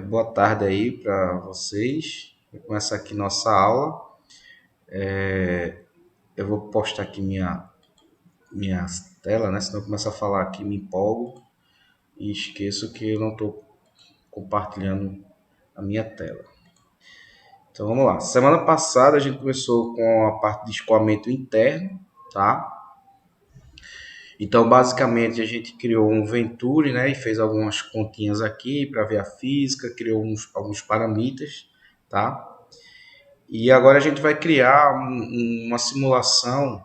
Boa tarde aí para vocês. Vou começar aqui nossa aula. Eu vou postar aqui minha tela, né? Senão eu começo a falar aqui, me empolgo e esqueço que eu não estou compartilhando a minha tela. Então vamos lá. Semana passada a gente começou com a parte de escoamento interno, tá? Então basicamente a gente criou um Venturi, né? E fez algumas continhas aqui para ver a física, criou alguns parametros, tá? E agora a gente vai criar uma simulação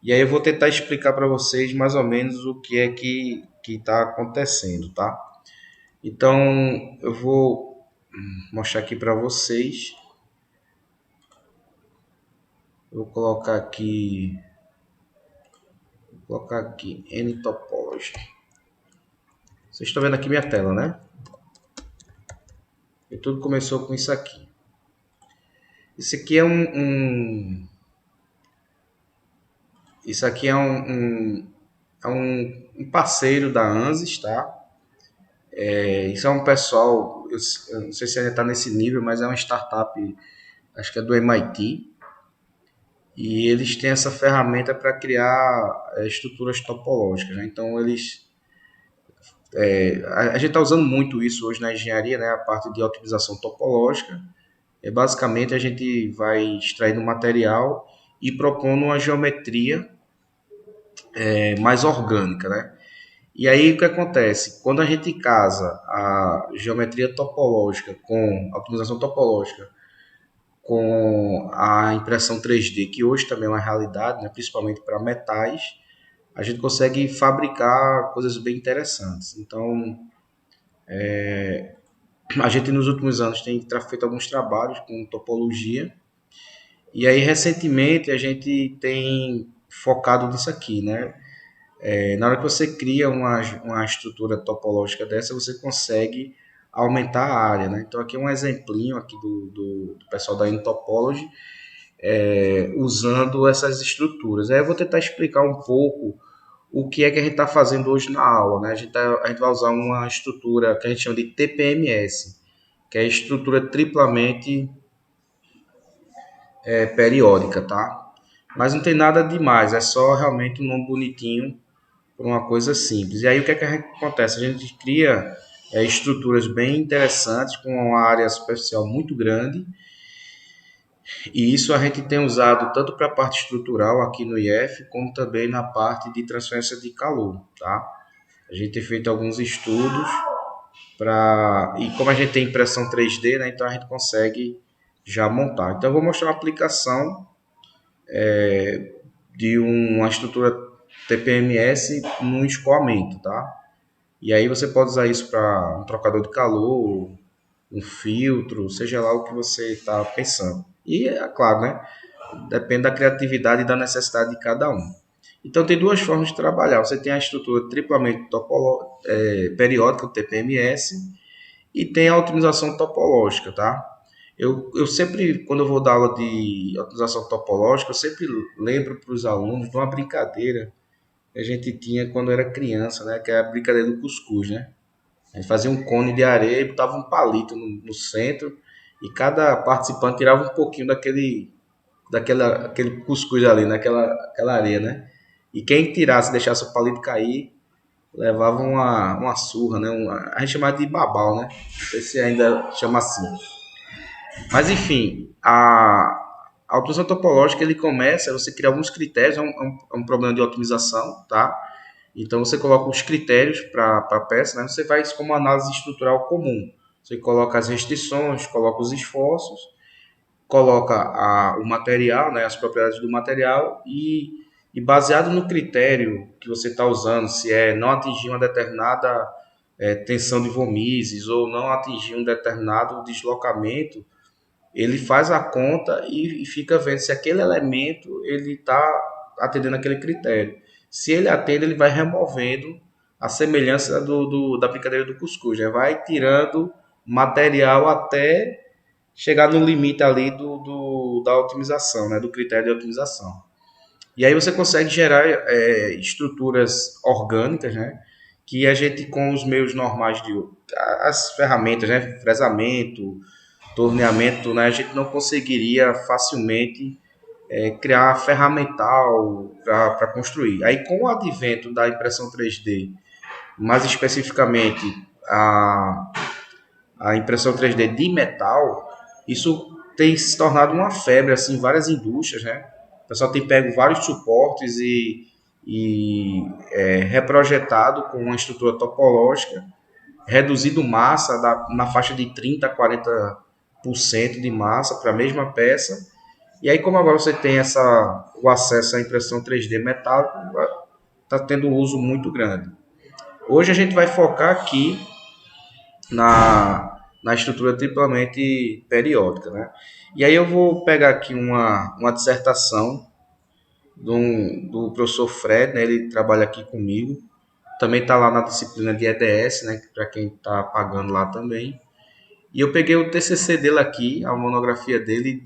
e aí eu vou tentar explicar para vocês mais ou menos o que é que está acontecendo, tá? Então eu vou mostrar aqui para vocês. Vou colocar aqui N-Topology. Vocês estão vendo aqui minha tela, né? E tudo começou com isso aqui. Isso aqui é isso aqui é um parceiro da ANSYS, tá? Isso é um pessoal, eu não sei se ainda está nesse nível, mas é uma startup, acho que é do MIT, e eles têm essa ferramenta para criar estruturas topológicas, né? Então a gente está usando muito isso hoje na engenharia, né? A parte de otimização topológica. Basicamente a gente vai extraindo material e propondo uma geometria mais orgânica, né? E aí o que acontece? Quando a gente casa a geometria topológica com a otimização topológica com a impressão 3D, que hoje também é uma realidade, né, principalmente para metais, a gente consegue fabricar coisas bem interessantes. Então, a gente nos últimos anos tem feito alguns trabalhos com topologia, e aí recentemente a gente tem focado nisso aqui, né? Na hora que você cria uma estrutura topológica dessa, você consegue aumentar a área, né? Então aqui é um exemplinho aqui do pessoal da N-Topology, usando essas estruturas. Aí eu vou tentar explicar um pouco o que é que a gente está fazendo hoje na aula, né? A gente vai usar uma estrutura que a gente chama de TPMS, que é a estrutura triplamente periódica, tá? Mas não tem nada demais, é só realmente um nome bonitinho para uma coisa simples. E aí o que é que acontece? A gente cria estruturas bem interessantes com uma área superficial muito grande, e isso a gente tem usado tanto para a parte estrutural aqui no IF, como também na parte de transferência de calor, tá? A gente tem feito alguns estudos e como a gente tem impressão 3D, né, então a gente consegue já montar. Então eu vou mostrar uma aplicação de uma estrutura TPMS no escoamento, tá? E aí você pode usar isso para um trocador de calor, um filtro, seja lá o que você está pensando. E é claro, né? Depende da criatividade e da necessidade de cada um. Então tem duas formas de trabalhar. Você tem a estrutura triplamente periódica, o TPMS, e tem a otimização topológica, tá? Eu sempre, quando eu vou dar aula de otimização topológica, eu sempre lembro para os alunos de uma brincadeira que a gente tinha quando era criança, né? Que é a brincadeira do cuscuz, né? A gente fazia um cone de areia e botava um palito no centro e cada participante tirava um pouquinho aquele cuscuz ali, aquela areia, né? E quem tirasse, deixasse o palito cair, levava uma surra, né? A gente chamava de babau, né? Não sei se ainda chama assim. Mas enfim, a otimização topológica ele começa, você cria alguns critérios, é um problema de otimização, tá? Então você coloca os critérios para a peça, né? Você faz como análise estrutural comum. Você coloca as restrições, coloca os esforços, coloca o material, né, as propriedades do material e baseado no critério que você está usando, se é não atingir uma determinada tensão de Vomises ou não atingir um determinado deslocamento, ele faz a conta e fica vendo se aquele elemento ele está atendendo aquele critério. Se ele atende, ele vai removendo a semelhança da brincadeira do cuscuz, né? Vai tirando material até chegar no limite ali da otimização, né? Do critério de otimização. E aí você consegue gerar estruturas orgânicas, né? Que a gente, com os meios normais as ferramentas, né? Fresamento, torneamento, né? A gente não conseguiria facilmente criar ferramental para construir. Aí, com o advento da impressão 3D, mais especificamente a, a impressão 3D de metal, isso tem se tornado uma febre assim, em várias indústrias, né? O pessoal tem pego vários suportes e reprojetado com uma estrutura topológica, reduzido massa na faixa de 30 a 40% de massa para a mesma peça. E aí, como agora você tem o acesso à impressão 3D metálica, está tendo um uso muito grande. Hoje a gente vai focar aqui na estrutura triplamente periódica, né? E aí eu vou pegar aqui uma dissertação do professor Fred, né? Ele trabalha aqui comigo, também está lá na disciplina de EDS, né? Para quem está pagando lá também. E eu peguei o TCC dele aqui, a monografia dele,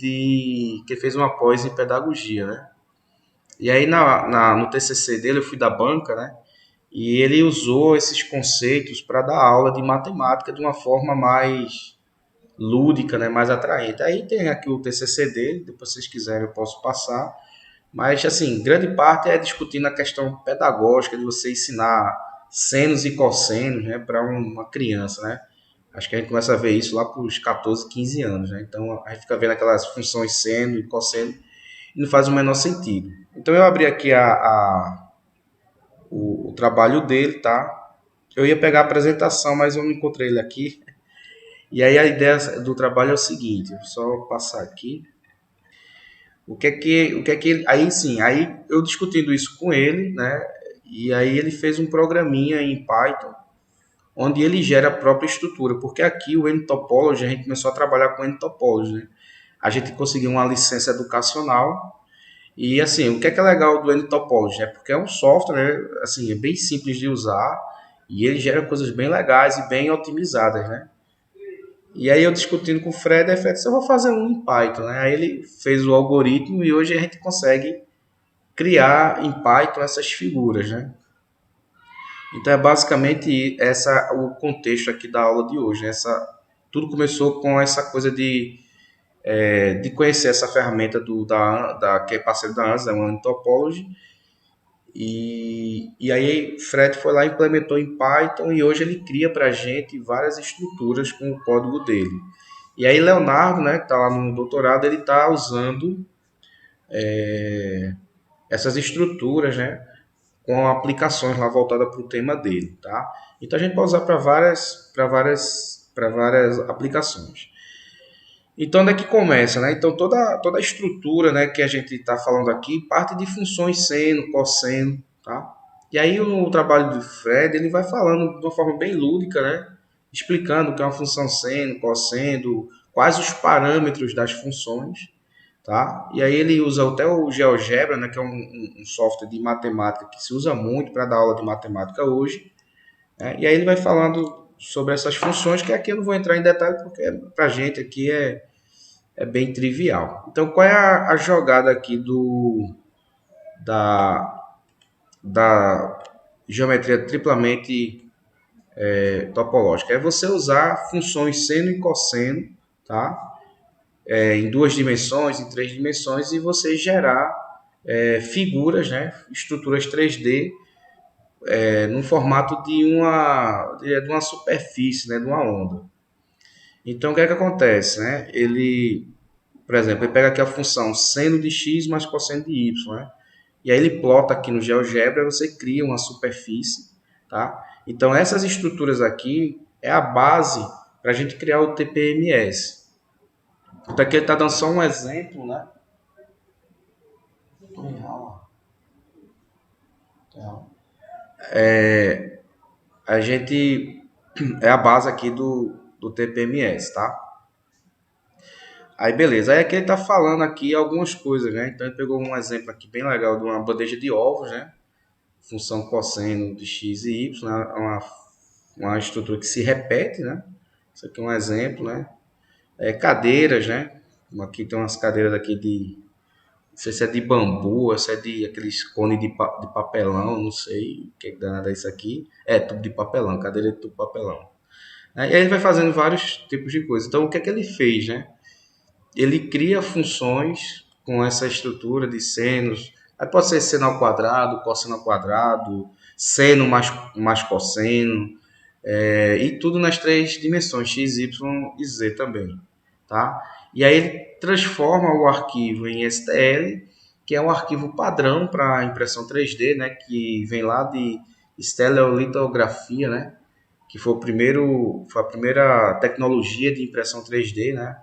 que fez uma pós em pedagogia, né? E aí no TCC dele eu fui da banca, né? E ele usou esses conceitos para dar aula de matemática de uma forma mais lúdica, né? Mais atraente. Aí tem aqui o TCC dele, depois se vocês quiserem eu posso passar. Mas, assim, grande parte é discutindo a questão pedagógica de você ensinar senos e cossenos, né, para uma criança, né? Acho que a gente começa a ver isso lá para os 14, 15 anos, né? Então a gente fica vendo aquelas funções seno e cosseno e não faz o menor sentido. Então eu abri aqui o trabalho dele, tá? Eu ia pegar a apresentação, mas eu não encontrei ele aqui. E aí a ideia do trabalho é o seguinte, vou só passar aqui. Aí sim, aí eu discutindo isso com ele, né? E aí ele fez um programinha em Python onde ele gera a própria estrutura, porque aqui o N-Topology, a gente começou a trabalhar com N-Topology, né? A gente conseguiu uma licença educacional e, assim, o que é legal do N-Topology? É porque é um software, né, assim, é bem simples de usar e ele gera coisas bem legais e bem otimizadas, né? E aí eu discutindo com o Fred, aí Fred disse, eu vou fazer um em Python, né? Aí ele fez o algoritmo e hoje a gente consegue criar em Python essas figuras, né? Então é basicamente o contexto aqui da aula de hoje. Né? Tudo começou com essa coisa de conhecer essa ferramenta que é parceiro da ANSYS, é uma Topology. E aí Fred foi lá, implementou em Python e hoje ele cria para a gente várias estruturas com o código dele. E aí Leonardo, né, que está lá no doutorado, ele está usando essas estruturas, né, com aplicações lá voltadas para o tema dele, tá? Então a gente pode usar para várias aplicações. Então onde é que começa, né? Então toda a estrutura, né, que a gente está falando aqui parte de funções seno, cosseno, tá? E aí o trabalho do Fred ele vai falando de uma forma bem lúdica, né? Explicando o que é uma função seno, cosseno, quais os parâmetros das funções, tá? E aí ele usa até o GeoGebra, né, que é um software de matemática que se usa muito para dar aula de matemática hoje, né? E aí ele vai falando sobre essas funções, que aqui eu não vou entrar em detalhe porque para a gente aqui é bem trivial. Então, qual é a jogada aqui da, da geometria triplamente topológica? É você usar funções seno e cosseno, tá? Em duas dimensões, em três dimensões, e você gerar figuras, né? Estruturas 3D no formato de uma superfície, né? De uma onda. Então, o que é que acontece? Né? Por exemplo, ele pega aqui a função seno de x mais cosseno de y, né? E aí ele plota aqui no GeoGebra, você cria uma superfície, tá? Então, essas estruturas aqui é a base para a gente criar o TPMS. Então, aqui ele está dando só um exemplo, né? A gente é a base aqui do TPMS, tá? Aí beleza, aí aqui ele tá falando aqui algumas coisas, né? Então ele pegou um exemplo aqui bem legal de uma bandeja de ovos, né? Função cosseno de x e y, né? Uma estrutura que se repete, né? Isso aqui é um exemplo, né? Cadeiras, né? Aqui tem umas cadeiras aqui não sei se é de bambu, ou se é de aqueles cones de papelão, não sei o que danada é isso aqui. É tubo de papelão, cadeira de tubo de papelão. Né? E aí ele vai fazendo vários tipos de coisa. Então, o que é que ele fez, né? Ele cria funções com essa estrutura de senos. Aí pode ser seno ao quadrado, cosseno ao quadrado, seno mais cosseno, e tudo nas três dimensões, x, y e z também. Tá? E aí ele transforma o arquivo em STL, que é um arquivo padrão para impressão 3D, né, que vem lá de estereolitografia, né, que foi a primeira tecnologia de impressão 3D, né,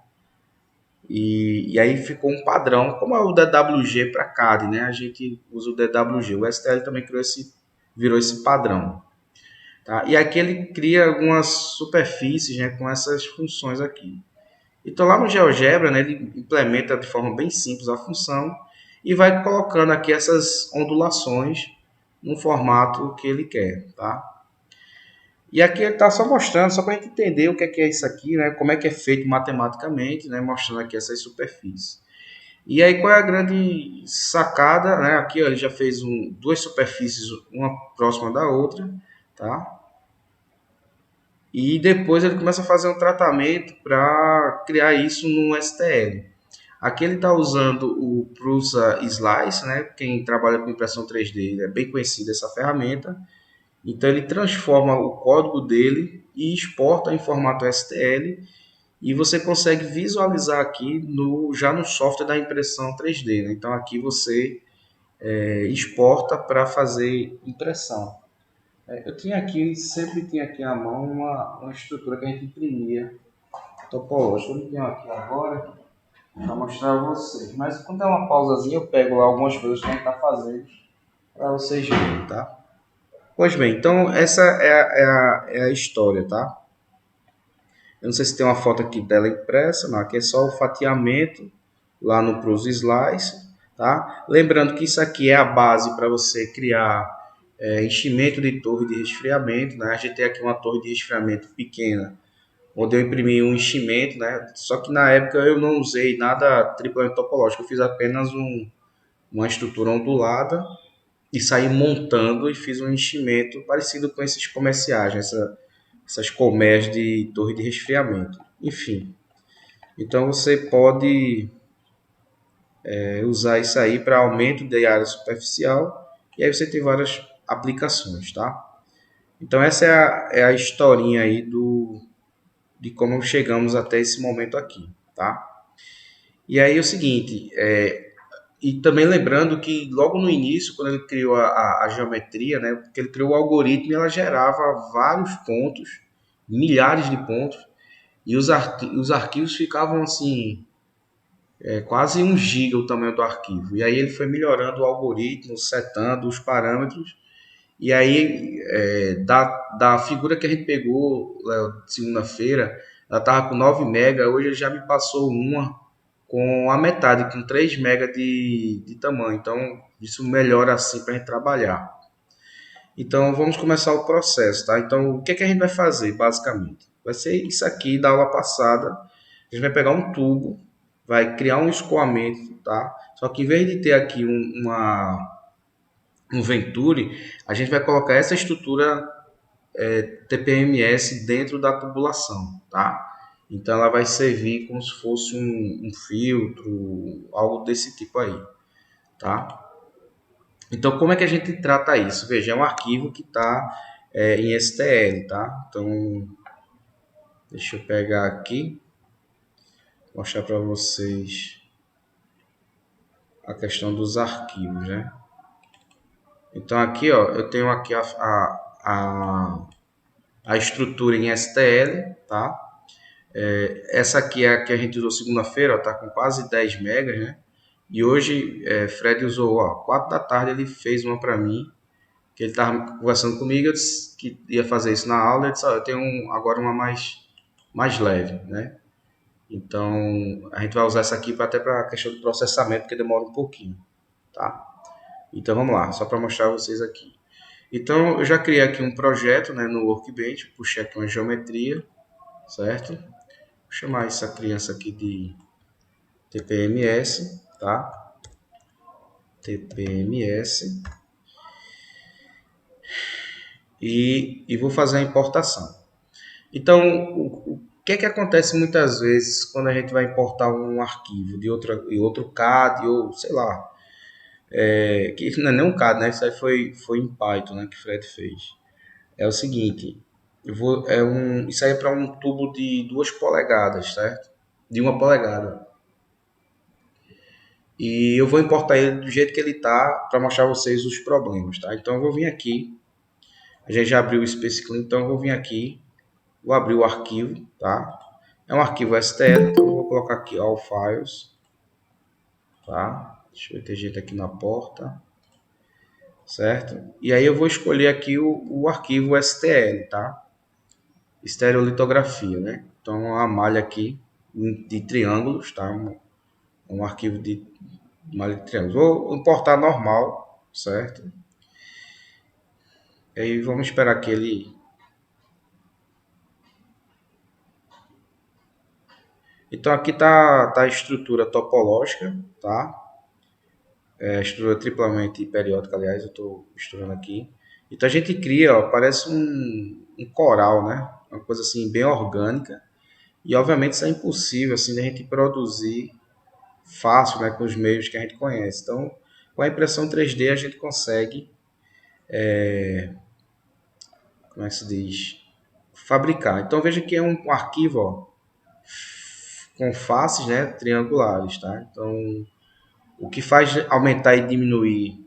e aí ficou um padrão, como é o DWG para CAD, né? A gente usa o DWG. O STL também virou esse padrão. Tá? E aqui ele cria algumas superfícies, né, com essas funções aqui. Então lá no GeoGebra, né, ele implementa de forma bem simples a função e vai colocando aqui essas ondulações no formato que ele quer. Tá? E aqui ele está só mostrando, só para a gente entender o que é isso aqui, né, como é que é feito matematicamente, né, mostrando aqui essas superfícies. E aí, qual é a grande sacada, né? Aqui ó, ele já fez duas superfícies, uma próxima da outra, tá? E depois ele começa a fazer um tratamento para criar isso no STL. Aqui ele está usando o Prusa Slice, né? Quem trabalha com impressão 3D é bem conhecido essa ferramenta. Então ele transforma o código dele e exporta em formato STL e você consegue visualizar aqui já no software da impressão 3D. Né? Então aqui você exporta para fazer impressão. Eu tinha aqui, sempre tinha aqui à mão uma estrutura que a gente imprimia topológica. Eu não tenho aqui agora para mostrar a vocês. Mas quando é uma pausazinha, eu pego lá algumas coisas que a gente está fazendo para vocês verem, tá? Pois bem, então essa é a história, tá? Eu não sei se tem uma foto aqui dela impressa, não. Aqui é só o fatiamento lá no Pros Slice, tá? Lembrando que isso aqui é a base para você criar enchimento de torre de resfriamento, né? A gente tem aqui uma torre de resfriamento pequena, onde eu imprimi um enchimento, né? Só que na época eu não usei nada triplamente topológico, eu fiz apenas uma estrutura ondulada e saí montando e fiz um enchimento parecido com esses comerciais, essas colmeias de torre de resfriamento. Enfim, então você pode usar isso aí para aumento da área superficial e aí você tem várias aplicações, tá? Então essa é a historinha aí de como chegamos até esse momento aqui, tá? E aí é o seguinte, e também lembrando que logo no início, quando ele criou a geometria, né, porque ele criou o algoritmo e ela gerava vários pontos, milhares de pontos, e os arquivos ficavam assim, quase 1 GB o tamanho do arquivo. E aí ele foi melhorando o algoritmo, setando os parâmetros. E aí, da figura que a gente pegou segunda-feira, ela estava com 9 MB, hoje ele já me passou uma com a metade, com 3 MB de tamanho. Então, isso melhora assim para a gente trabalhar. Então, vamos começar o processo, tá? Então, o que é que a gente vai fazer, basicamente? Vai ser isso aqui da aula passada. A gente vai pegar um tubo, vai criar um escoamento, tá? Só que em vez de ter aqui um Venturi, a gente vai colocar essa estrutura TPMS dentro da tubulação, tá? Então ela vai servir como se fosse um filtro, algo desse tipo aí, tá? Então como é que a gente trata isso? Veja, é um arquivo que está em STL, tá? Então deixa eu pegar aqui, mostrar para vocês a questão dos arquivos, né? Então aqui, ó, eu tenho aqui a estrutura em STL, tá? Essa aqui é a que a gente usou segunda-feira, tá com quase 10 megas, né? E hoje, Fred usou, 4 da tarde ele fez uma para mim, que ele estava conversando comigo, eu disse que ia fazer isso na aula, eu disse, eu tenho agora uma mais leve, né? Então, a gente vai usar essa aqui até para a questão do processamento, porque demora um pouquinho, tá? Então, vamos lá, só para mostrar a vocês aqui. Então, eu já criei aqui um projeto, né, no Workbench, puxei aqui uma geometria, certo? Vou chamar essa criança aqui de TPMS, tá? TPMS. E vou fazer a importação. Então, o que é que acontece muitas vezes quando a gente vai importar um arquivo de outro CAD ou sei lá, que não é nem um CAD, né? Isso aí foi em Python, né, que o Fred fez. É o seguinte, isso aí é para um tubo de 2 polegadas, certo? De 1 polegada. E eu vou importar ele do jeito que ele tá para mostrar a vocês os problemas, tá? Então eu vou vir aqui, a gente já abriu o Space Clean, então eu vou vir aqui, vou abrir o arquivo, tá? É um arquivo STL, então eu vou colocar aqui All Files, tá? Deixa eu ver, ter gente aqui na porta, certo? E aí eu vou escolher aqui o arquivo STL, tá? Estereolitografia, né? Então a malha aqui de triângulos, tá? Um arquivo de malha de triângulos. Vou importar normal, certo? E aí vamos esperar que ele. Então aqui tá a estrutura topológica, tá? É a estrutura triplamente periódica, aliás, eu estou misturando aqui. Então a gente cria, ó, parece um coral, né? Uma coisa assim bem orgânica. E obviamente isso é impossível assim de a gente produzir fácil, né, com os meios que a gente conhece. Então, com a impressão 3D a gente consegue, como é que se diz, fabricar. Então veja que é um arquivo, ó, com faces, né, triangulares, tá? Então, o que faz aumentar e diminuir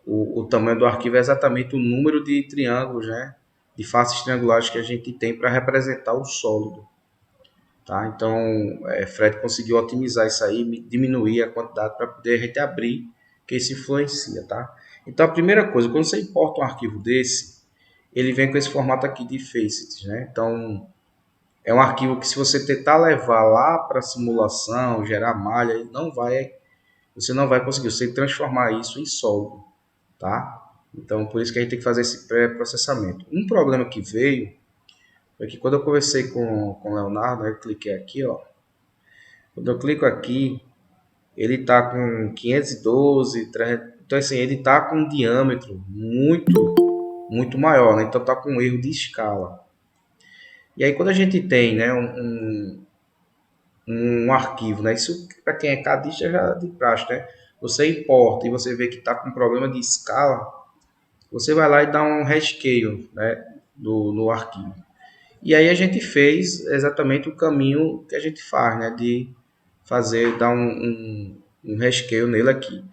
o tamanho do arquivo é exatamente o número de triângulos, né, de faces triangulares que a gente tem para representar o sólido. Tá? Então, Fred conseguiu otimizar isso aí, diminuir a quantidade para poder a gente abrir, que isso influencia. Tá? Então, a primeira coisa, quando você importa um arquivo desse, ele vem com esse formato aqui de facets. Né? Então, é um arquivo que se você tentar levar lá para a simulação, gerar malha, você não vai conseguir, você tem que transformar isso em sólido. Tá? Então, por isso que a gente tem que fazer esse pré-processamento. Um problema que veio foi que quando eu conversei com o Leonardo, eu cliquei aqui, ó. Quando eu clico aqui, ele está com 512, 300, então assim, ele está com um diâmetro muito maior, né? Então está com um erro de escala. E aí quando a gente tem, né, um arquivo, né? Isso para quem é cadista já é de praxe, né? Você importa e você vê que está com problema de escala, você vai lá e dá um rescale, né, no arquivo. E aí a gente fez exatamente o caminho que a gente faz, né, de dar um rescale nele aqui.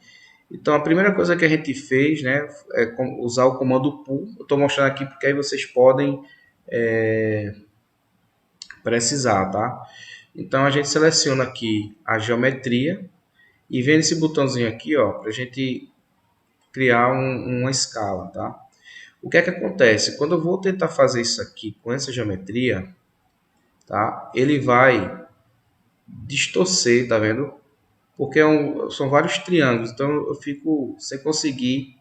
Então a primeira coisa que a gente fez, né, é usar o comando pull. Eu estou mostrando aqui porque aí vocês podem precisar, tá? Então a gente seleciona aqui a geometria e vem nesse botãozinho aqui, ó, para a gente criar uma escala, tá? O que é que acontece? Quando eu vou tentar fazer isso aqui com essa geometria, tá? Ele vai distorcer, tá vendo? Porque são vários triângulos, então eu fico sem conseguir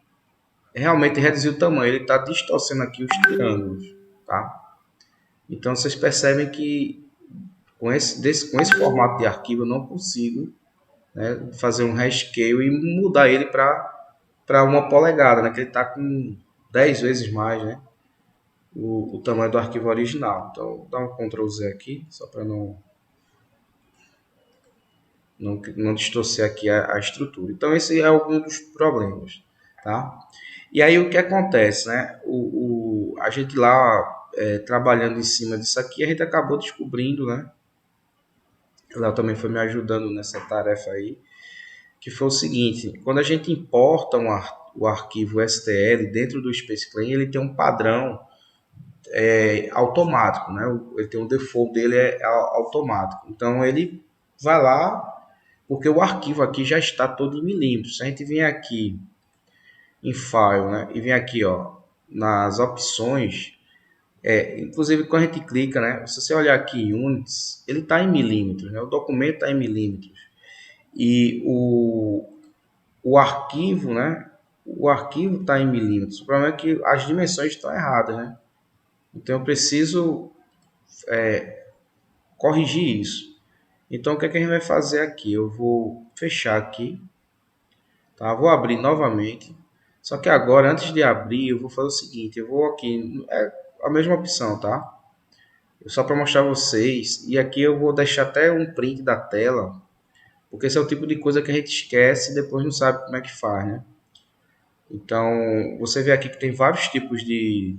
realmente reduzir o tamanho. Ele está distorcendo aqui os triângulos, tá? Então vocês percebem que com esse formato de arquivo eu não consigo, né, fazer um rescale e mudar ele para 1 polegada, né? Que ele está com 10 vezes mais, né? O tamanho do arquivo original. Então, vou dar um Ctrl Z aqui, só para não distorcer aqui a estrutura. Então, esse é algum dos problemas, tá? E aí, o que acontece, né? A gente lá, trabalhando em cima disso aqui, a gente acabou descobrindo, né? O Léo também foi me ajudando nessa tarefa aí, que foi o seguinte, quando a gente importa o arquivo STL dentro do Space Clean, ele tem um padrão automático, né? Ele tem um default dele automático. Então, ele vai lá, porque o arquivo aqui já está todo em milímetros. Se a gente vier aqui em File, né, e vem aqui, ó, nas opções, inclusive quando a gente clica, né, se você olhar aqui em Units, ele está em milímetros, né, o documento está em milímetros. E o arquivo, né, o arquivo está em milímetros. O problema é que as dimensões estão erradas, né? Então eu preciso corrigir isso. Então o que é que a gente vai fazer aqui? Eu vou fechar aqui, tá? Vou abrir novamente. Só que agora, antes de abrir, eu vou fazer o seguinte, eu vou aqui, a mesma opção, tá? Só para mostrar a vocês, e aqui eu vou deixar até um print da tela, porque esse é o tipo de coisa que a gente esquece e depois não sabe como é que faz, né? Então, você vê aqui que tem vários tipos de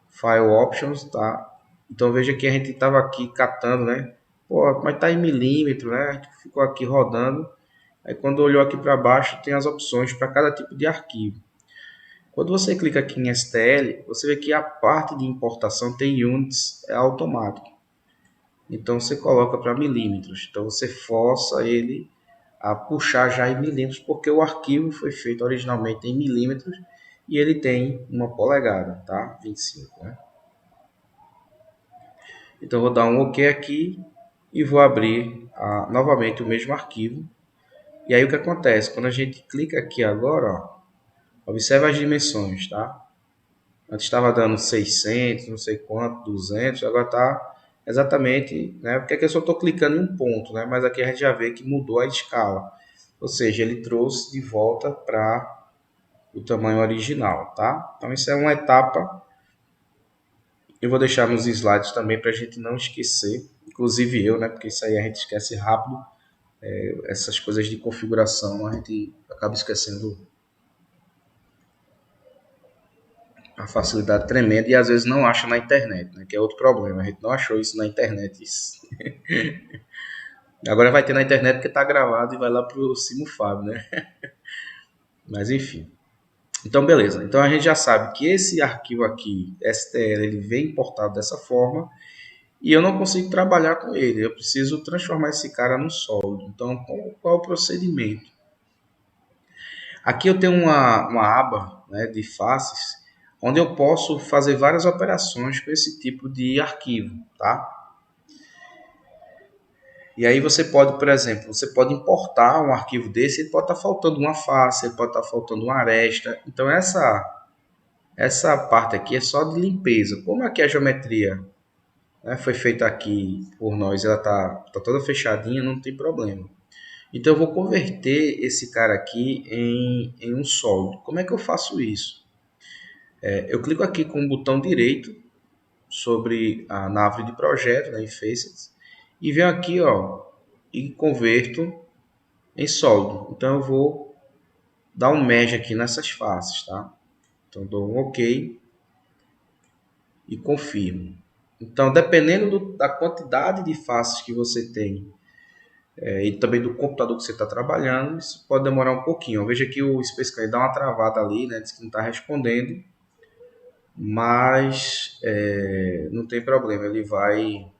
file options, tá? Então, veja que a gente estava aqui catando, né? Pô, mas tá em milímetro, né? A gente ficou aqui rodando. Aí, quando olhou aqui para baixo, tem as opções para cada tipo de arquivo. Quando você clica aqui em STL, você vê que a parte de importação tem units, é automático. Então, você coloca para milímetros. Então, você força ele a puxar já em milímetros, porque o arquivo foi feito originalmente em milímetros e ele tem uma polegada, tá? 25, né? Então, vou dar um OK aqui e vou abrir novamente o mesmo arquivo. E aí, o que acontece? Quando a gente clica aqui agora, ó, observa as dimensões, tá? Antes estava dando 600, não sei quanto, 200, agora está exatamente, né? Porque aqui eu só estou clicando em um ponto, né? Mas aqui a gente já vê que mudou a escala. Ou seja, ele trouxe de volta para o tamanho original, tá? Então isso é uma etapa. Eu vou deixar nos slides também para a gente não esquecer. Inclusive eu, né? Porque isso aí a gente esquece rápido. Essas coisas de configuração a gente acaba esquecendo a facilidade tremenda e às vezes não acha na internet, né? Que é outro problema. A gente não achou isso na internet. Isso. Agora vai ter na internet porque está gravado e vai lá pro Simo Fábio, né? Mas enfim. Então, beleza. Então a gente já sabe que esse arquivo aqui, STL, ele vem importado dessa forma e eu não consigo trabalhar com ele. Eu preciso transformar esse cara no sólido. Então, qual é o procedimento? Aqui eu tenho uma aba, né, de faces, onde eu posso fazer várias operações com esse tipo de arquivo, tá? E aí você pode, por exemplo, você pode importar um arquivo desse, ele pode estar faltando uma face, ele pode estar faltando uma aresta. Então essa parte aqui é só de limpeza. Como aqui a geometria, né, foi feita aqui por nós, ela tá toda fechadinha, não tem problema. Então eu vou converter esse cara aqui em um sólido. Como é que eu faço isso? Eu clico aqui com o botão direito sobre na árvore de projeto, né, em Facets, e venho aqui, ó, e converto em sólido. Então eu vou dar um merge aqui nessas faces, tá? Então dou um OK e confirmo. Então, dependendo da quantidade de faces que você tem e também do computador que você está trabalhando, isso pode demorar um pouquinho. Veja que o Space Clan dá uma travada ali, né? Diz que não está respondendo, mas não tem problema. Ele vai,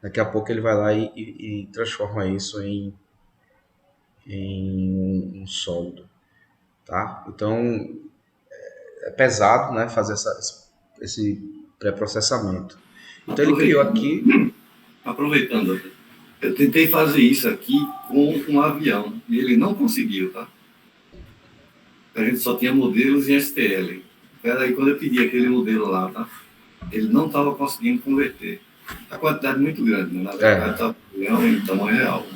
daqui a pouco ele vai lá e transforma isso em um sólido, tá? Então é pesado, né, fazer esse pré-processamento. Então ele criou aqui. Aproveitando, eu tentei fazer isso aqui com um avião e ele não conseguiu, tá? A gente só tinha modelos em STL. Peraí, quando eu pedi aquele modelo lá, tá? Ele não estava conseguindo converter. A quantidade muito grande, né? Na verdade, estava em tamanho real.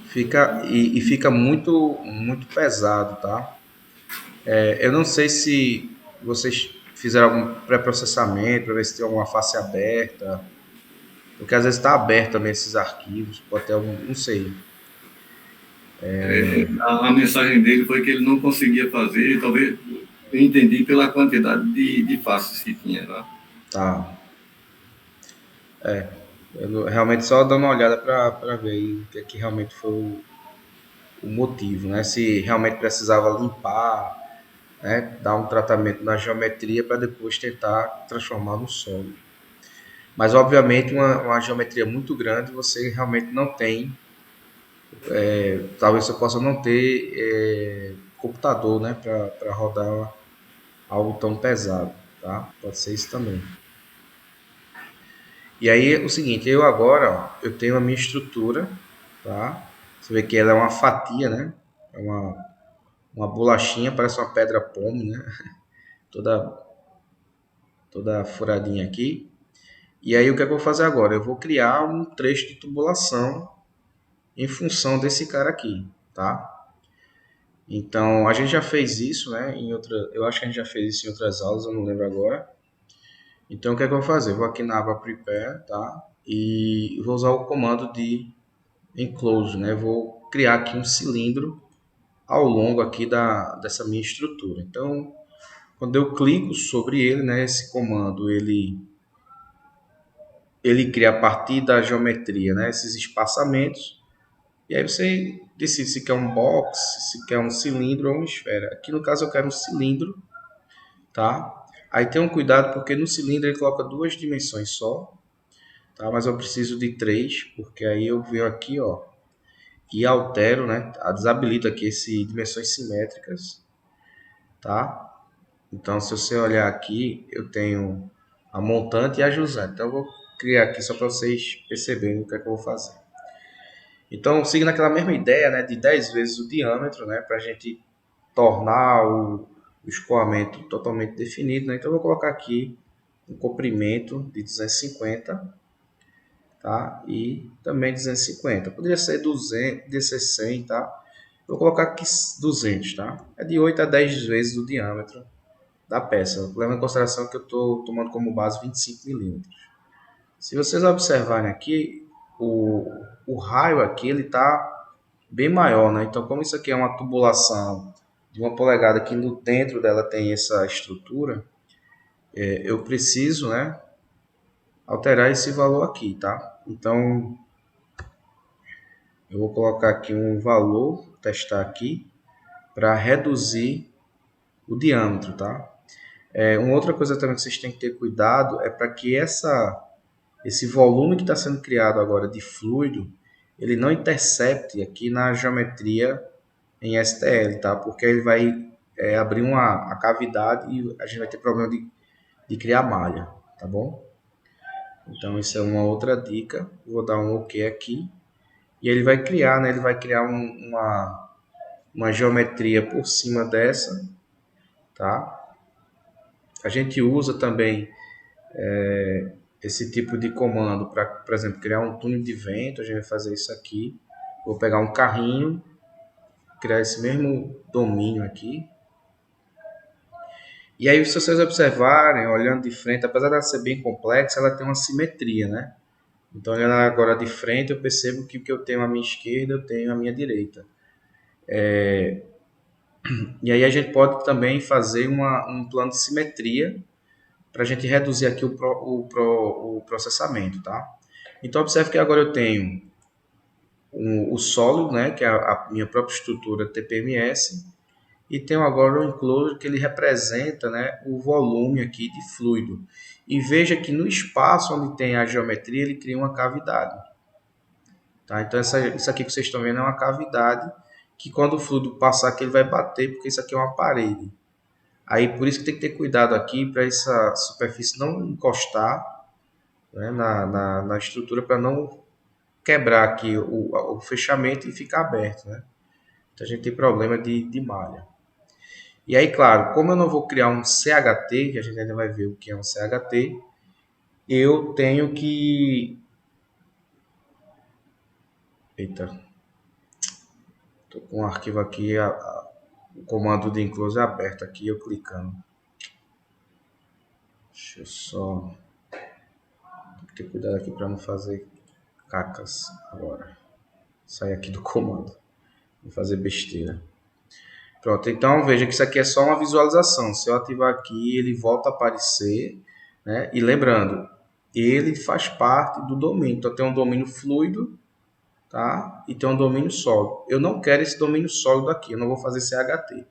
Fica muito pesado, tá? Eu não sei se vocês fizeram algum pré-processamento para ver se tem alguma face aberta, porque às vezes está aberto também esses arquivos, pode ter algum, não sei. A mensagem dele foi que ele não conseguia fazer, talvez eu entendi pela quantidade de faces que tinha, tá? Tá. Eu realmente só dando uma olhada para ver aí o que, é que realmente foi o motivo, né? Se realmente precisava limpar, né? Dar um tratamento na geometria para depois tentar transformar no sólido. Mas obviamente uma geometria muito grande você realmente não tem, talvez você possa não ter computador, né? Para rodar algo tão pesado, tá? Pode ser isso também. E aí é o seguinte, eu agora, ó, eu tenho a minha estrutura, tá? Você vê que ela é uma fatia, né? É uma bolachinha, parece uma pedra pome, né? Toda, toda furadinha aqui. E aí o que é que eu vou fazer agora? Eu vou criar um trecho de tubulação em função desse cara aqui, tá? Então a gente já fez isso, né? Eu acho que a gente já fez isso em outras aulas, eu não lembro agora. Então, o que é que eu vou fazer? Eu vou aqui na aba Prepare, tá? E vou usar o comando de Enclose, né? Eu vou criar aqui um cilindro ao longo aqui dessa minha estrutura. Então, quando eu clico sobre ele, né? Esse comando, ele cria a partir da geometria, né? Esses espaçamentos. E aí você decide se quer um box, se quer um cilindro ou uma esfera. Aqui no caso eu quero um cilindro, tá? Aí tem um cuidado porque no cilindro ele coloca duas dimensões só, tá? Mas eu preciso de três, porque aí eu venho aqui, ó, e altero, né? Desabilito aqui esse dimensões simétricas, tá? Então se você olhar aqui, eu tenho a montante e a jusante. Então eu vou criar aqui só para vocês perceberem o que é que eu vou fazer. Então, seguindo aquela mesma ideia, né, de 10 vezes o diâmetro, né, para a gente tornar o escoamento totalmente definido, né? Então, eu vou colocar aqui um comprimento de 250, tá? E também 250. Poderia ser 200, poderia ser 100, tá? Vou colocar aqui 200, tá? É de 8 a 10 vezes o diâmetro da peça, levando em consideração que eu estou tomando como base 25 milímetros. Se vocês observarem aqui, o raio aqui ele está bem maior, né? Então, como isso aqui é uma tubulação de 1 polegada que no dentro dela tem essa estrutura, eu preciso, né, alterar esse valor aqui, tá? Então, eu vou colocar aqui um valor, testar aqui, para reduzir o diâmetro, tá? Uma outra coisa também que vocês têm que ter cuidado é para que esse volume que está sendo criado agora de fluido, ele não intercepte aqui na geometria em STL, tá? Porque ele vai abrir a cavidade e a gente vai ter problema de criar malha, tá bom? Então, isso é uma outra dica. Vou dar um OK aqui. E ele vai criar, né? Ele vai criar uma geometria por cima dessa, tá? A gente usa também esse tipo de comando para, por exemplo, criar um túnel de vento. A gente vai fazer isso aqui. Vou pegar um carrinho, criar esse mesmo domínio aqui. E aí, se vocês observarem, olhando de frente, apesar dela ser bem complexa, ela tem uma simetria, né? Então, olhando agora de frente, eu percebo que o que eu tenho à minha esquerda, eu tenho à minha direita. E aí a gente pode também fazer um plano de simetria para a gente reduzir aqui o processamento, tá? Então, observe que agora eu tenho o sólido, né, que é a minha própria estrutura TPMS, e tenho agora o enclosure que ele representa, né, o volume aqui de fluido. E veja que no espaço onde tem a geometria, ele cria uma cavidade. Tá? Então, isso aqui que vocês estão vendo é uma cavidade que quando o fluido passar aqui, ele vai bater, porque isso aqui é uma parede. Aí, por isso que tem que ter cuidado aqui para essa superfície não encostar, né, na estrutura, para não quebrar aqui o fechamento e ficar aberto. Né? Então, a gente tem problema de malha. E aí, claro, como eu não vou criar um CHT, que a gente ainda vai ver o que é um CHT, eu tenho que... Eita, estou com um arquivo aqui, o comando de enclose aberto aqui, eu clicando. Deixa eu só... Tem que ter cuidado aqui para não fazer cacas agora. Sair aqui do comando. Não fazer besteira. Pronto, então veja que isso aqui é só uma visualização. Se eu ativar aqui, ele volta a aparecer, né? E lembrando, ele faz parte do domínio. Então tem um domínio fluido, tá? E tem um domínio sólido. Eu não quero esse domínio sólido aqui, eu não vou fazer CHT.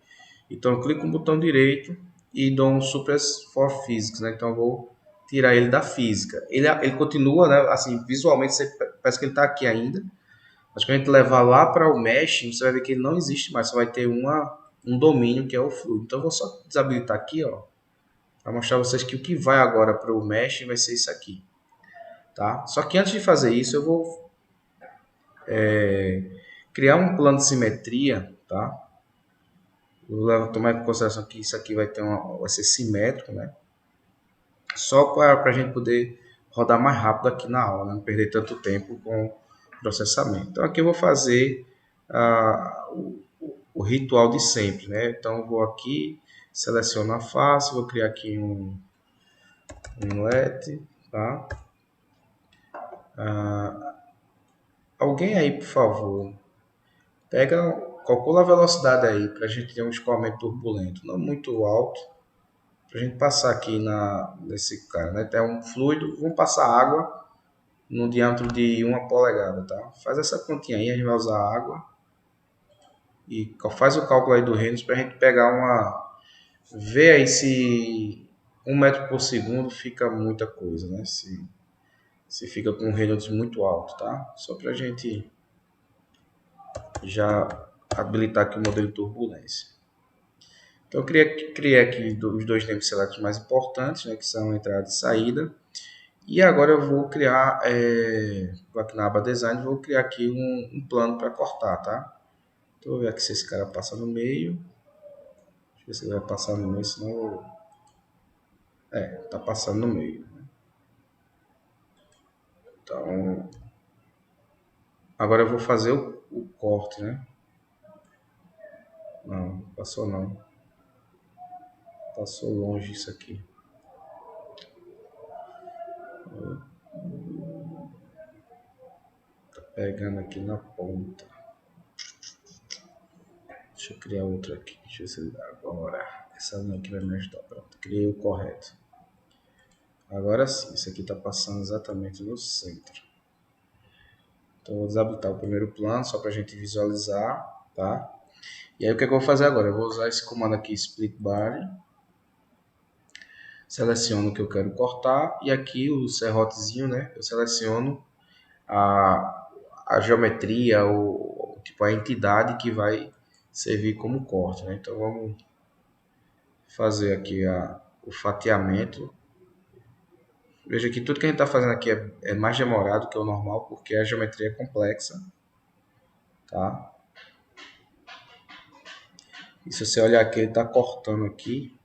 Então eu clico no botão direito e dou um Suppress for Physics, né? Então eu vou tirar ele da física. Ele continua, né? Assim, visualmente parece que ele está aqui ainda. Mas quando a gente levar lá para o Mesh, você vai ver que ele não existe mais, só vai ter um domínio que é o fluido. Então eu vou só desabilitar aqui, ó, para mostrar a vocês que o que vai agora para o Mesh vai ser isso aqui, tá? Só que antes de fazer isso, eu vou criar um plano de simetria, tá? Eu vou tomar em consideração que isso aqui vai ser simétrico, né? Só para a gente poder rodar mais rápido aqui na aula, né? Não perder tanto tempo com o processamento. Então aqui eu vou fazer o ritual de sempre, né? Então eu vou aqui, seleciono a face, vou criar aqui inlet, tá? Alguém aí, por favor, calcula a velocidade aí para a gente ter um escoamento turbulento, não muito alto, para a gente passar aqui nesse cara, né? Tem um fluido, vamos passar água no diâmetro de 1 polegada, tá? Faz essa continha aí, a gente vai usar água e faz o cálculo aí do Reynolds para a gente pegar ver aí se 1 metro por segundo fica muita coisa, né? Se fica com um Reynolds muito alto, tá? Só para a gente já habilitar aqui o modelo de turbulência. Então eu criei aqui os dois name selects mais importantes, né, que são entrada e saída. E agora eu vou criar, vou aqui na aba design, vou criar aqui um plano para cortar, tá? Então eu vou ver aqui se esse cara passa no meio. Deixa eu ver se ele vai passar no meio, senão tá passando no meio. Então, agora eu vou fazer o corte, né? Não, passou não. Passou longe isso aqui. Tá pegando aqui na ponta. Deixa eu criar outro aqui. Deixa eu ver se agora. Essa linha aqui vai me ajudar. Pronto, criei o correto. Agora sim, isso aqui está passando exatamente no centro. Então eu vou desabilitar o primeiro plano só para a gente visualizar, tá? E aí o que eu vou fazer agora? Eu vou usar esse comando aqui, split bar. Seleciono o que eu quero cortar e aqui o serrotezinho, né? Eu seleciono a geometria, tipo a entidade que vai servir como corte, né? Então vamos fazer aqui o fatiamento. Veja que tudo que a gente está fazendo aqui é mais demorado que o normal, porque a geometria é complexa, tá? E se você olhar aqui, ele está cortando aqui,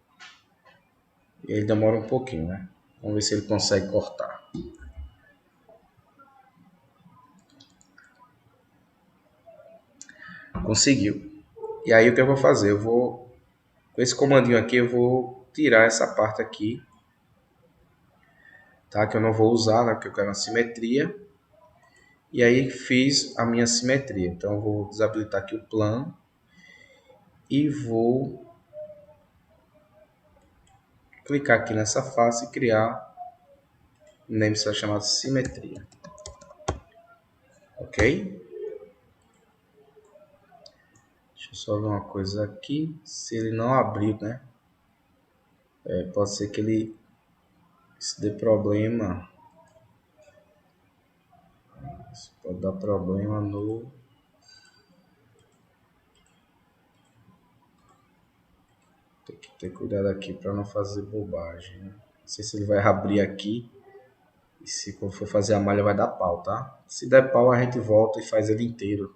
e ele demora um pouquinho, né? Vamos ver se ele consegue cortar. Conseguiu. E aí o que eu vou fazer? Com esse comandinho aqui, eu vou tirar essa parte aqui, tá? Que eu não vou usar, né? Porque eu quero uma simetria. E aí fiz a minha simetria. Então eu vou desabilitar aqui o plano e vou clicar aqui nessa face e criar um name chamado simetria. Ok? Deixa eu só ver uma coisa aqui. Se ele não abrir, né? Pode ser que ele se dê problema. Isso pode dar problema no... Tem que ter cuidado aqui para não fazer bobagem, né? Não sei se ele vai abrir aqui. E se quando for fazer a malha vai dar pau, tá? Se der pau a gente volta e faz ele inteiro.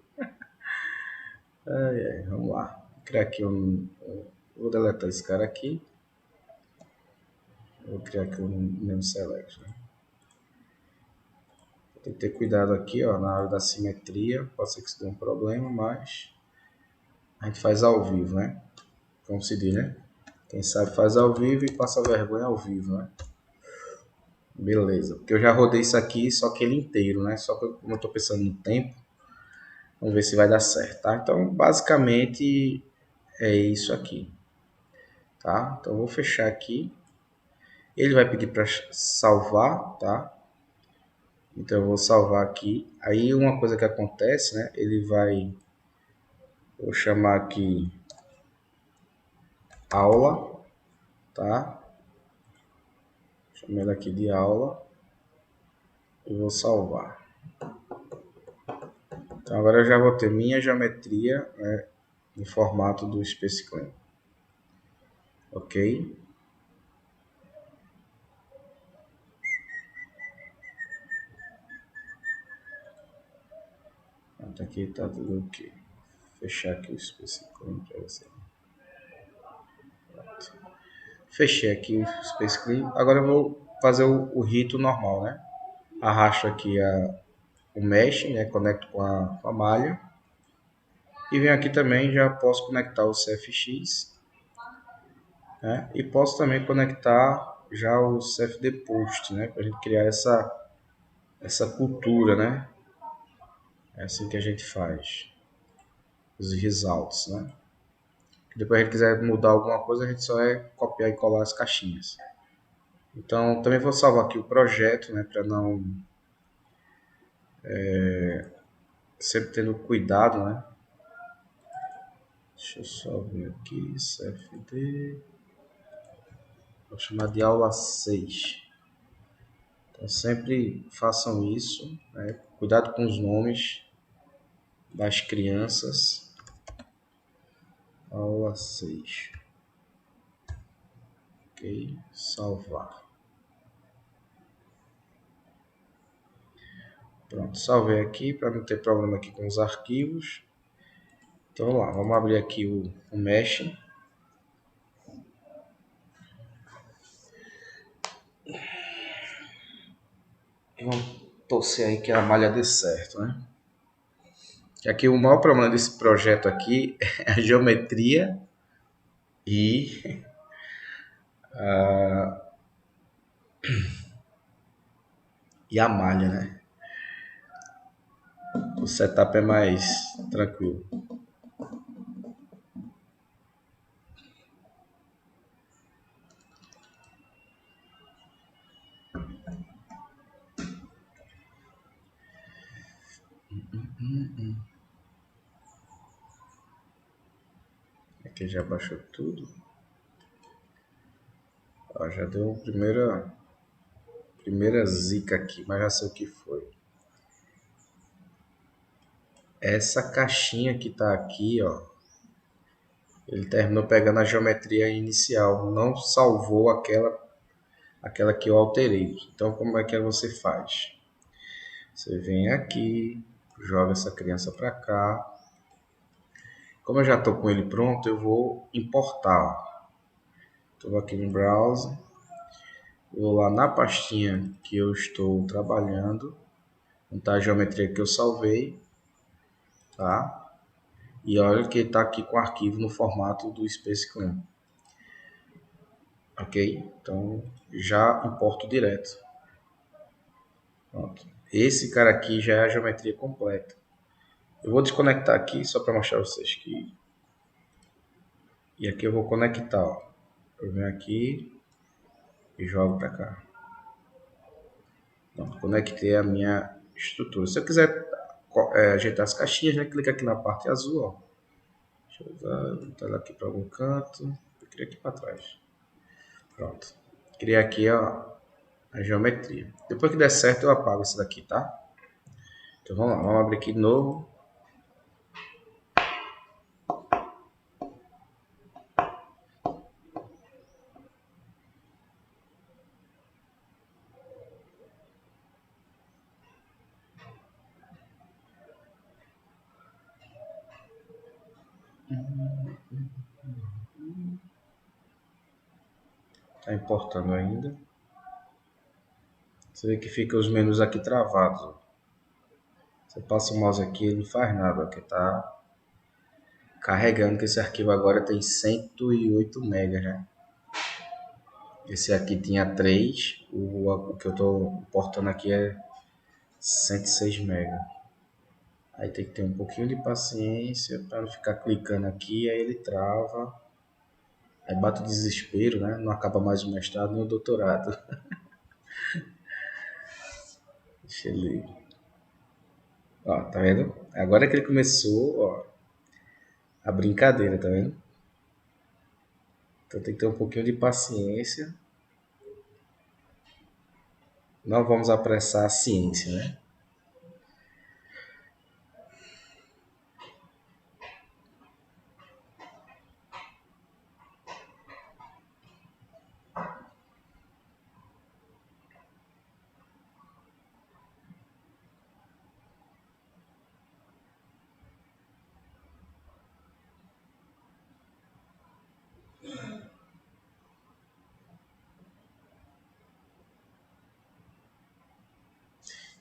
Vamos lá. Vou criar aqui vou deletar esse cara aqui. Vou criar aqui um name select, né? Tem que ter cuidado aqui, ó, na hora da simetria. Pode ser que isso dê um problema, mas a gente faz ao vivo, né? Como se diz, né? Quem sabe faz ao vivo e passa vergonha ao vivo, né? Beleza. Porque eu já rodei isso aqui, só que ele inteiro, né? Só que como eu tô pensando no tempo, vamos ver se vai dar certo, tá? Então, basicamente, é isso aqui, tá? Então, eu vou fechar aqui. Ele vai pedir para salvar, tá? Então, eu vou salvar aqui. Aí, uma coisa que acontece, né? Ele vai... Vou chamar aqui aula, tá? Chamo ele aqui de aula. E vou salvar. Então, agora eu já vou ter minha geometria, né, no formato do Space Clean. Ok? Então, aqui está tudo ok. Vou fechar aqui o Space Clean para você. Pronto. Fechei aqui o Space Clean. Agora eu vou fazer o rito normal, né? Arrasto aqui o mesh, né? Conecto com a malha. E venho aqui também, já posso conectar o CFX, né? E posso também conectar já o CFD Post, né? Para a gente criar essa cultura, né? É assim que a gente faz. Os results, né? Depois a gente quiser mudar alguma coisa, a gente só é copiar e colar as caixinhas. Então, também vou salvar aqui o projeto, né? Para não... sempre tendo cuidado, né? Deixa eu só ver aqui, CFD... Vou chamar de aula 6. Então, sempre façam isso, né? Cuidado com os nomes das crianças. Aula 6. Ok, salvar. Pronto, salvei aqui para não ter problema aqui com os arquivos. Então vamos lá, vamos abrir aqui o Mesh. E vamos torcer aí que a malha dê certo, né? Que aqui o maior problema desse projeto aqui é a geometria e a malha, né? O setup é mais tranquilo. Aqui já baixou tudo. Ó, já deu a primeira zica aqui, mas já sei o que foi. Essa caixinha que tá aqui, ó, ele terminou pegando a geometria inicial, não salvou aquela que eu alterei. Então, como é que você faz? Você vem aqui, joga essa criança para cá. Como eu já estou com ele pronto, eu vou importar. Estou aqui no browser, vou lá na pastinha que eu estou trabalhando, onde está a geometria que eu salvei, tá? E olha que está aqui com o arquivo no formato do Space Clan. Ok? Então já importo direto. Pronto. Esse cara aqui já é a geometria completa. Eu vou desconectar aqui só para mostrar a vocês que... E aqui eu vou conectar, ó. Eu venho aqui e jogo para cá. Pronto, conectei a minha estrutura. Se eu quiser ajeitar as caixinhas, né, clica aqui na parte azul, ó. Deixa eu botar ela aqui para algum canto. Eu queria aqui para trás. Pronto. Criei aqui, ó, a geometria. Depois que der certo, eu apago isso daqui, tá? Então vamos lá, vamos abrir aqui de novo. Tá importando ainda. Você vê que fica os menus aqui travados, ó. Você passa o mouse aqui, ele não faz nada, porque tá carregando, que esse arquivo agora tem 108 MB, né? Esse aqui tinha 3, o que eu estou importando aqui é 106 MB. Aí tem que ter um pouquinho de paciência para não ficar clicando aqui, aí ele trava. Aí bate o desespero, né? Não acaba mais o mestrado nem o doutorado. Deixa ele... Ó, tá vendo? Agora que ele começou, ó, a brincadeira, tá vendo? Então tem que ter um pouquinho de paciência. Não vamos apressar a ciência, né?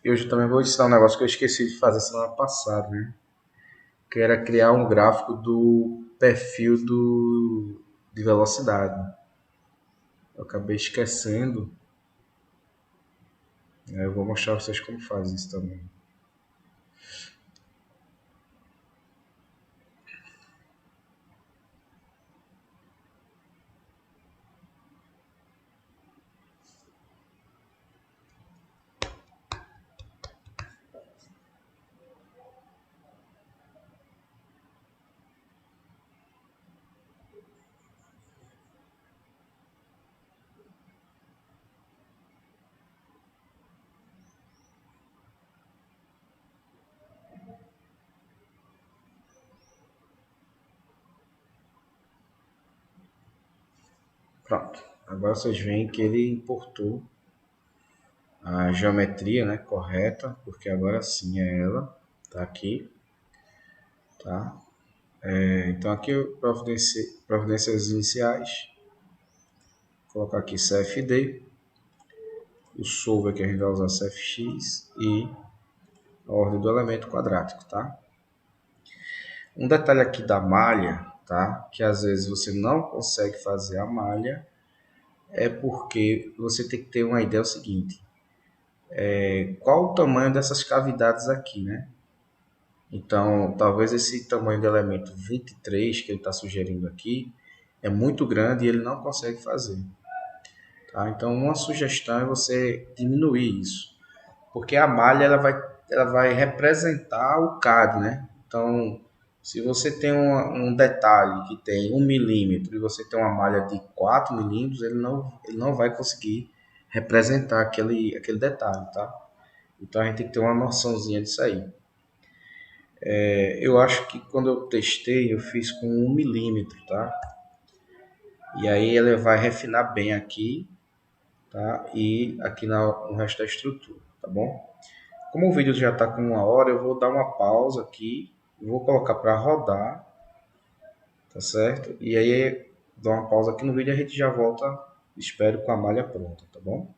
E hoje eu também vou ensinar um negócio que eu esqueci de fazer semana passada, né? Que era criar um gráfico do perfil de velocidade. Eu acabei esquecendo. Eu vou mostrar pra vocês como faz isso também. Pronto. Agora vocês veem que ele importou a geometria, né, correta, porque agora sim é ela. Tá aqui. Tá? Então aqui eu providências iniciais. Vou colocar aqui CFD. O solver que a gente vai usar CFX e a ordem do elemento quadrático, tá? Um detalhe aqui da malha, tá? Que às vezes você não consegue fazer a malha, é porque você tem que ter uma ideia seguinte: qual o tamanho dessas cavidades aqui, né? Então, talvez esse tamanho do elemento 23 que ele está sugerindo aqui é muito grande e ele não consegue fazer. Tá? Então, uma sugestão é você diminuir isso, porque a malha ela vai representar o CAD, né? Então, se você tem um detalhe que tem 1 milímetro e você tem uma malha de 4 milímetros, ele não vai conseguir representar aquele detalhe, tá? Então a gente tem que ter uma noçãozinha disso aí. Eu acho que quando eu testei, eu fiz com 1 milímetro, tá? E aí ele vai refinar bem aqui, tá? E aqui no resto da estrutura, tá bom? Como o vídeo já está com 1 hora, eu vou dar uma pausa aqui, vou colocar para rodar, tá certo? E aí dou uma pausa aqui no vídeo e a gente já volta, espero, com a malha pronta, tá bom?